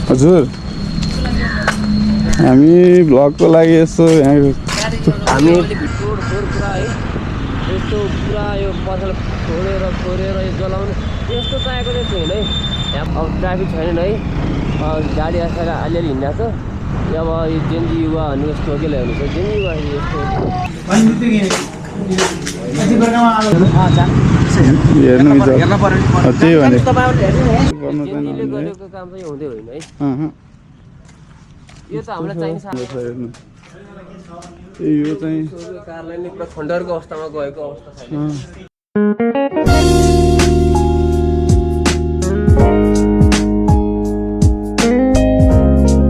हजुर हामी भ्लगको लागि यसो यहाँ हामी पुरा है यस्तो पुरा यो पसल खोरेर यो जलाउने यस्तो चाहिएको चाहिँ छैन है। यहाँ अब ट्राफिक छैन है, गाडी आएर अलिअलि हिँड्दा छ। अब यो जेन्जी युवाहरू यस्तो के ल्याउनु छ, जेन्जी युवा यस्तो हेर्नु त्यही भने जेन्जीले गरेको काम चाहिँ हुँदै होइन है। यो त हामीलाई चाहिने यो चाहिँ कारलाई नै पुरा खण्डरको अवस्थामा गएको अवस्था छैन।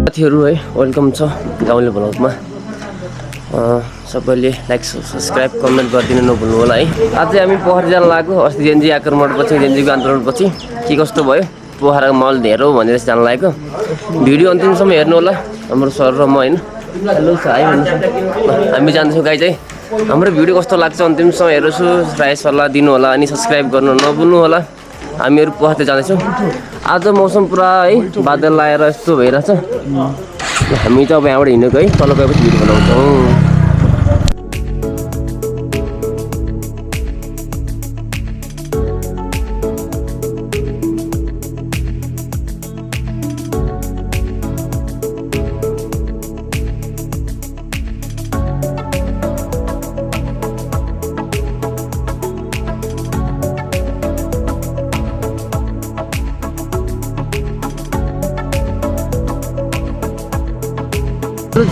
साथीहरू है, वेलकम छ गाउँले भ्लगमा। सबैले लाइक सब्सक्राइब कमेन्ट गरिदिनु नभुल्नु होला है। आज चाहिँ हामी पोखरा जान लागेको। अस्ति जेन्जी आक्रमणपछि, जेन्जीको आन्दोलनपछि के कस्तो भयो, पोखराको माहौल हेरौँ भनेर जान लागेको। भिडियो अन्तिमसम्म हेर्नु होला। हाम्रो सर र म होइन, हेलो छ है भन्नु। हामी जान्छौँ गाई चाहिँ। हाम्रो भिडियो कस्तो लाग्छ अन्तिमसम्म हेर्छु, राय सल्लाह दिनु होला अनि सब्सक्राइब गर्नु नभुल्नु होला। हामीहरू पोखरा जाँदैछौँ। आज मौसम पुरा है बादल लाएर यस्तो भइरहेछ। हामी त अब यहाँबाट हिँडेको है, तल गएपछि भिडियो बनाउँछौँ।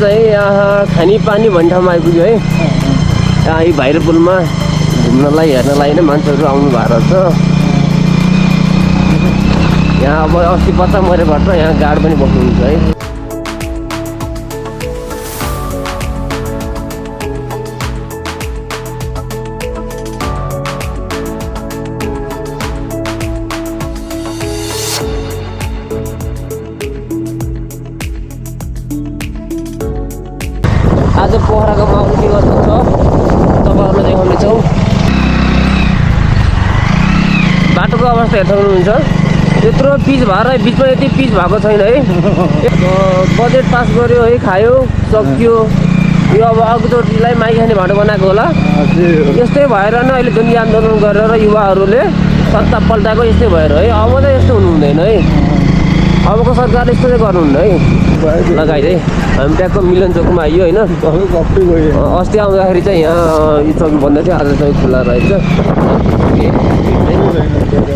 चाहिँ यहाँ खानेपानी भन्ने ठाउँमा आइपुग्यो है। यहाँ यी भाइर पुलमा घुम्नलाई हेर्नलाई नै मान्छेहरू आउनु भएको रहेछ। यहाँ अब अस्ति बच्चा मरेबाट यहाँ गार्ड पनि बस्नुहुन्छ है। आज पोखराको माहौल के कस्तो छ तपाईँहरूलाई देखाउनेछौँ। बाटोको अवस्था हेर्न सक्नुहुन्छ। यत्रो पिच भएर बिचमा यति पिच भएको छैन है। बजेट पास गर्यो है, खायो सक्यो। यो अब अघिल्लोलाई माइक खाने भाँडो बनाएको होला। यस्तै भएर नै अहिले जनता आन्दोलन गरेर युवाहरूले सत्ता पल्टाएको यस्तै भएर है। अब त यस्तो हुनु हुँदैन है। अबको सरकारले यस्तो चाहिँ गर्नुहुन्न है। लगाइ है हामी ट्याक्क मिलन चोकमा आइयो होइन। अस्ति आउँदाखेरि चाहिँ यहाँ यो चौकी बन्द थियो, आज चाहिँ खुल्ला रहेछ।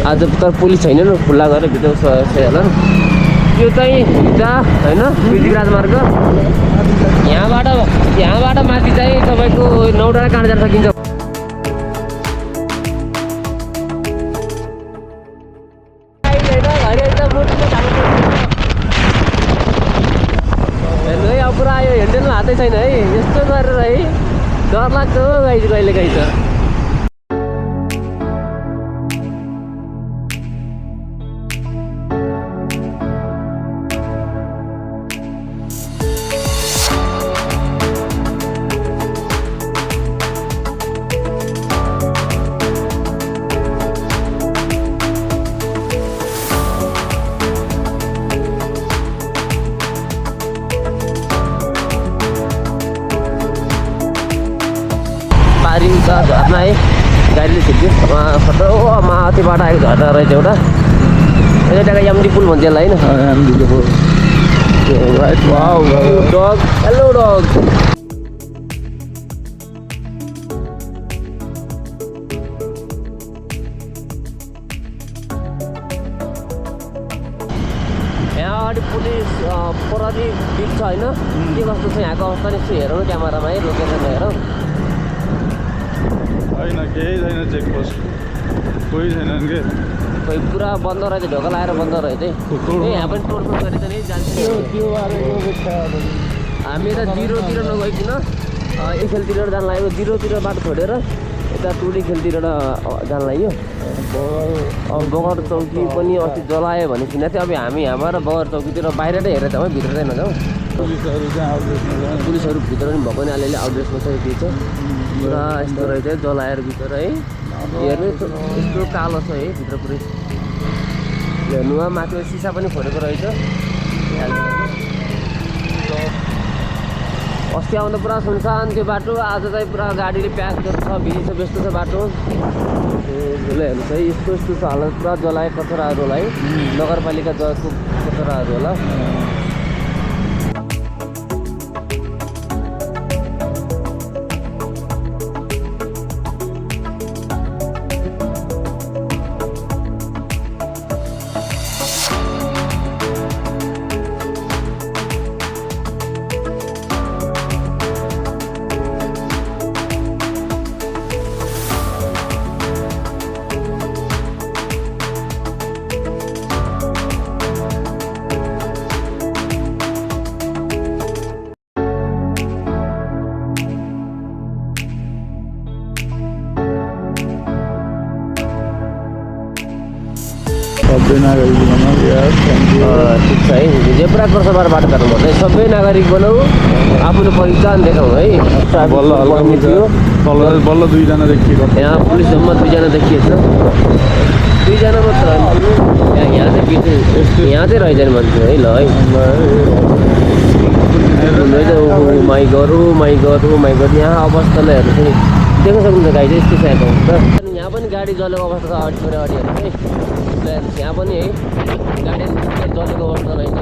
आज तर पुलिस छैन नि, खुल्ला गरेर भित्र होला। यो चाहिँ हिजो होइन बिजी राजमार्ग। यहाँबाट माथि चाहिँ तपाईँको 9 डाँडा काँडा जान सकिन्छ। पुरा आयो हेन्डेलमा हातै छैन है। यस्तो गरेर है डर लाग्छ गाई कहिले काहीँ त। झर्ना है, गाडीले छिट्यो खतरा माथिबाट आएको झर्ना रहेछ एउटा। यता यामडी पुल भन्छ यसलाई होइन। डग हेलो डग। यहाँ अगाडि पुलिस प्रहरी बिच छ होइन। के कस्तो छ यहाँको अवस्था नि हेरौँ न क्यामेरामा है, लोकेसन हेरौँ। होइन केही छैन, चेकपोस्ट कोही छैनन् के। खोइ पुरा बन्द रहेछ, ढोका लगाएर बन्द रहेछ है। यहाँ पनि तोडफोड गरेर त नि जान्छ। हामी यता 0तिर नगइकन एक खेलतिर जान लाग्यो। 0तिर बाटो छोडेर यता टुडी खेलतिर जान लाग्यो। अब बगर चौकी पनि अस्ति जलायो भन्ने सुनेको थियो। अब हामी यहाँबाट बगर चौकीतिर बाहिर नै हेरेर जाउँ, भित्र चाहिँ नजाउँ। पुलिसहरू भित्र पनि भएको नि अलिअलि आउटड्रेसमा चाहिँ के छ पुरा यस्तो रहेछ जलाएर भित्र है। हेर्नु यस्तो कालो छ है भित्र पुरै। हेर्नुमा माथिको सिसा पनि फोडेको रहेछ। अस्ति आउँदा पुरा सुनसान त्यो बाटो, आज चाहिँ पुरा गाडीले प्याक गरेको छ, भिडी छ, व्यस्त छ बाटो। हेर्नुहोस् है, यस्तो यस्तो छ हालत, पुरा जलाए कचराहरू होला है, नगरपालिका जको कचराहरू होला। सबै नागरिक बनाऊ यार, ठिक छ है, जेब्रा क्रसबाट बाटो काट्नुपर्छ है, सबै नागरिक बनाऊ, आफ्नो पहिचान देखाउँ है। बल्ल हल्का थियो, बल्ल 2 जना देखिएको। यहाँ पुलिस जम्मा 2 जना देखिएछ, 2 जना मात्र यहाँ चाहिँ यहाँ चाहिँ रहिजाने मान्छे है। ल है, माइ गड यहाँ अवस्थालाई हेर्नु देख्न सक्नुहुन्छ गाडी चाहिँ यस्तो छ यहाँको अवस्था। यहाँ पनि गाडी जलेको अवस्था छ, अगाडि हेर्नुहोस् है, यहाँ पनि है गाडी जलेको अवस्था रहेछ।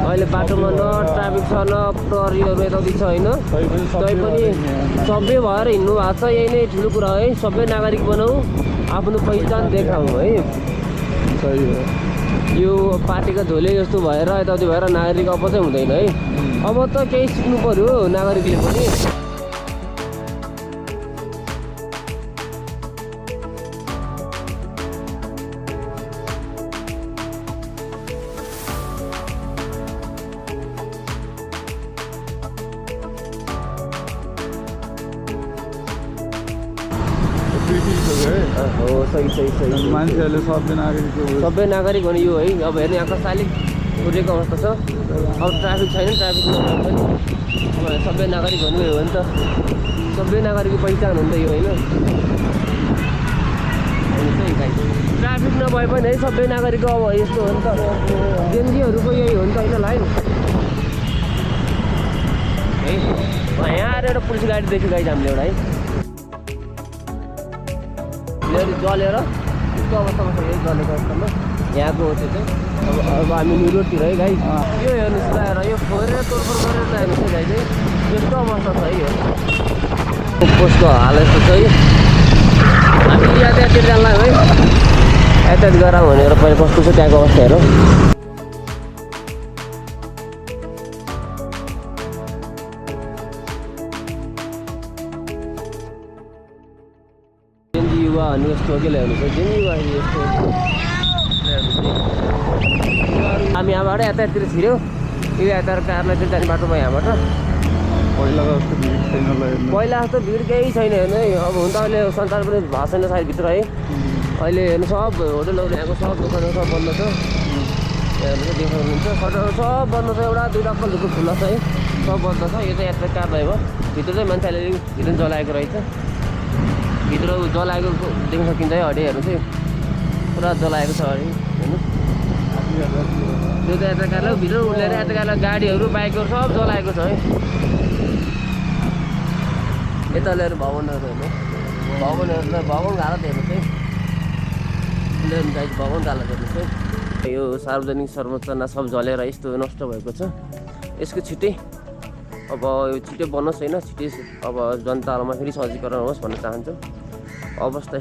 अहिले बाटोमा न ट्राफिक छ न प्रहरीहरू यताउति छ होइन, तैपनि सबै भएर हिँड्नु भएको छ। यही नै ठुलो कुरा है, सबै नागरिक बनाऊ, आफ्नो पहिचान देखाउँ है। यो पार्टीको झोले जस्तो भएर यताउति भएर नागरिक अपचै हुँदैन है। अब त केही सिक्नु पर्यो नागरिकले पनि। हो सही मान्छेहरूले सबै नागरिक हुने यो है। अब हेर्नु यहाँ कसाले उठेको अवस्था छ, अब ट्राफिक छैन, ट्राफिक नभए पनि अब सबै नागरिक हुनु हो नि त, सबै नागरिकको पहिचान हो नि त यो होइन। ट्राफिक नभए पनि है सबै नागरिकको अब यस्तो हो नि त, जेनजीहरूको यही हो नि त होइन ल है। यहाँ आएर एउटा पुलिस गाडी देख्यो गाइज हामीले एउटा है, जलेर यस्तो अवस्थामा छ, यही जलेको अवस्थामा यहाँको हो त्यो चाहिँ। अब हामी न्युरोडतिर है गाई, यो हेर्नुहोस् ल्याएर यो फोरेर तोडफोड गरेर हेर्नुहोस् है गाई चाहिँ यस्तो अवस्था छ है यो पोस्टको हाल यस्तो छ है। हामी यातायाततिर जान्ला है, यातायात गराउँ भनेर पहिला कस्तो छ त्यहाँको अवस्था हेरौँ। युवा भन्ने यस्तो हो कि ल्याउनु छ, जुन युवा यस्तो हामी यहाँबाट यतातिर छिर्यो, यो यातायात कार्यालय चाहिँ जाने बाटोमा यहाँबाट। पहिला जस्तो भिड केही छैन हेर्नु है। अब हुन त अहिले सञ्चार पनि भएको छैन सायद भित्र है। अहिले हेर्नु सब होटलहरू यहाँको सब दोकानहरू सब बन्द छ, हेर्नु चाहिँ देखाउनुहुन्छ, सटरहरू सब बन्द छ, एउटा 2 डक्कलहरूको खुल्ला छ है, सब बन्द छ। यो चाहिँ यातायात कार्यालय हो, भित्र चाहिँ मान्छेले भित्र जलाएको रहेछ, भित्र जलाएको देख्न सकिन्छ है। हडेहरू चाहिँ पुरा जलाएको छ अरे हेर्नु, त्यो चाहिँ यातायात कार्यालय भित्र उलेर यातायात कार्यालय गाडीहरू बाइकहरू सब जलाएको छ है। यता लिएर भवनहरू हेर्नु, भवनको हालत हेर्नुहोस् है, भवनको हालत हेर्नुहोस् है। यो सार्वजनिक संरचना सब जलेर यस्तो नष्ट भएको छ। यसको छिट्टै अब यो छिट्टै बनोस् होइन, छिट्टै अब जनताहरूमा फेरि सजीकरण होस् भन्न चाहन्छु। अवस्था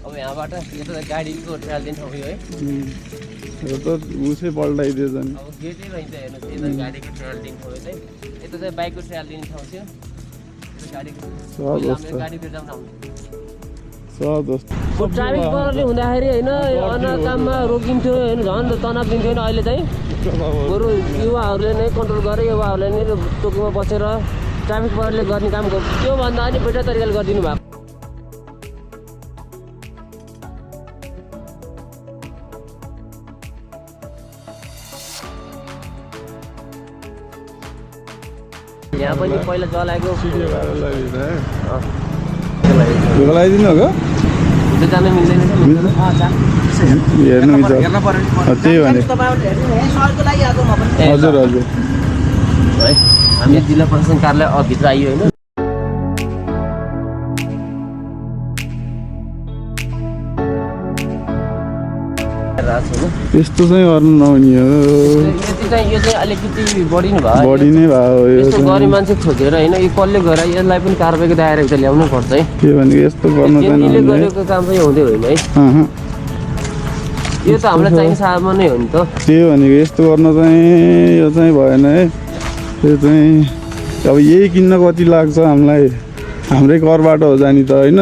अब यहाँबाट यता गाडीको ट्रायल दिन्छ हो है। यो त उसै पल्टाइदिएछ नि अब गेटै रहन्छ हेर्नुहोस् यता गाडीको ट्रायल दिने ठाउँ चाहिँ यता चाहिँ बाइकको ट्रायल दिने ठाउँ थियो यता गाडीको पहिला हामीले गाडीको जाउँ ट्राफिक बरले हुँदाखेरि होइन अन्य काममा रोकिन्थ्यो होइन झन् तनाव दिन्थ्यो होइन अहिले चाहिँ बरु युवाहरूले नै कन्ट्रोल गरे युवाहरूले नै टोकीमा बसेर ट्राफिक बरले गर्ने काम त्योभन्दा अलि बेटर तरिकाले गरिदिनु भएको यहाँ पनि पहिला जलाएको लगाइदिनु हो त्यो जान मिल्दैन हेर्नु त्यही भने हजुर हजुर है हामी जिल्ला प्रशासन कार्यालय भित्र आइयो होइन त्यस्तो चाहिँ गर्नु नहुने हो यो चाहिँ अलिकति बढी नै भयो बढी नै भयो यस्तो गरी मान्छे खोजेर होइन यो कसले गएर यसलाई पनि कारबाहीको दायराभित्र ल्याउनु पर्छ है के भनेको यस्तो गर्नु चाहिँ गरेको काम चाहिँ हुँदै होइन है यो त हामीलाई चाहिने सामान नै हो नि त त्यही भनेको यस्तो गर्न चाहिँ यो चाहिँ भएन है त्यो चाहिँ अब यही किन्न कति लाग्छ हामीलाई हाम्रै करबाट हो जानी त होइन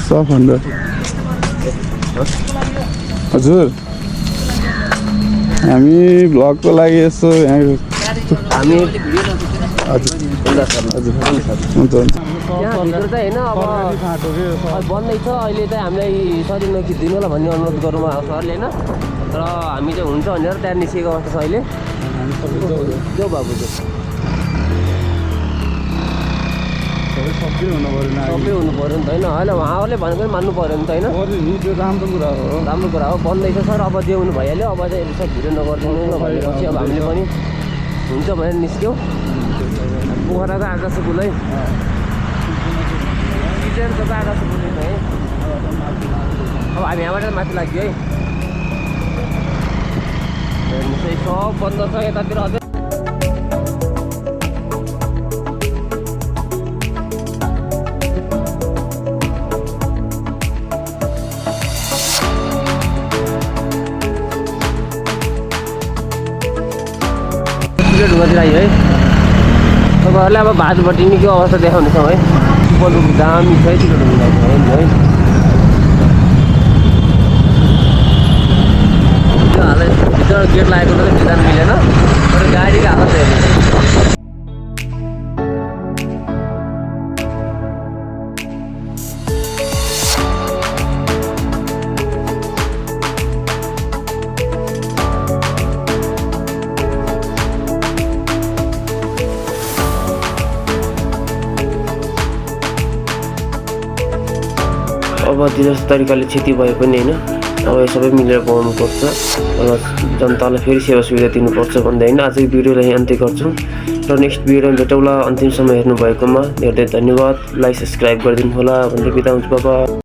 सफन्ड हजुर हामी भ्लगको लागि यसो यहाँ हामी हजुर हजुर हुन्छ हुन्छ यहाँभित्र चाहिँ होइन अब बन्दै छ अहिले चाहिँ हामीलाई सरी नखिचिदिनु होला भन्ने अनुरोध गरौँ सरले होइन र हामी चाहिँ हुन्छ भनेर त्यहाँ निस्केको अवस्था छ अहिले जो बाबुजू सबै हुनु पऱ्यो सबै हुनु पऱ्यो नि त होइन अहिले उहाँहरूले भनेको मान्नु पऱ्यो नि त होइन त्यो राम्रो कुरा हो राम्रो कुरा हो बन्दैछ सर अब जे हुनु भइहाल्यो अब चाहिँ सब भिडियो नगरिदिनु न भनेर चाहिँ अब हामीले पनि हुन्छ भनेर निस्क्यौँ पोखराको आकाश पुलै टिचरको त आकाश पुलै है अब हामी यहाँबाट माथि लाग्यो है हेर्नुहोस् है सब बन्द छ यतातिर अझै गरिरह्यो है तपाईँहरूले अब भातबटिनीको अवस्था देखाउनेछौँ है बलुको दामी छ है टिकट मिलाएको है त्यो हालै भित्र गेट लागेको त भित्र मिलेन तर गाडीको हालत हेर्नु अब जस्तो तरिकाले क्षति भए पनि होइन अब यो सबै मिलेर पाउनुपर्छ र जनतालाई फेरि सेवा सुविधा दिनुपर्छ भन्दै होइन आजको भिडियोलाई अन्त्य गर्छौँ र नेक्स्ट भिडियोमा भेटौँला अन्तिमसम्म हेर्नु भएकोमा धेरै धन्यवाद लाइक सब्सक्राइब गरिदिनु होला भन्दै बिदा हुन्छ बाबा